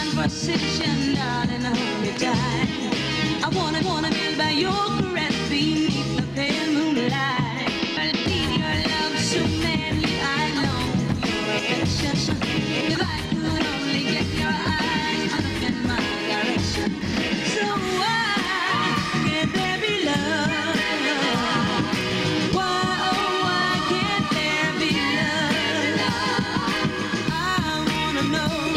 conversation, darling, I hope you die. I wanna be by your caress beneath the pale moonlight. I need your love so madly, I long for your affection. If I could only get your eyes to look in my direction. So why can't there be love? Why, oh, why can't there be love? I wanna know.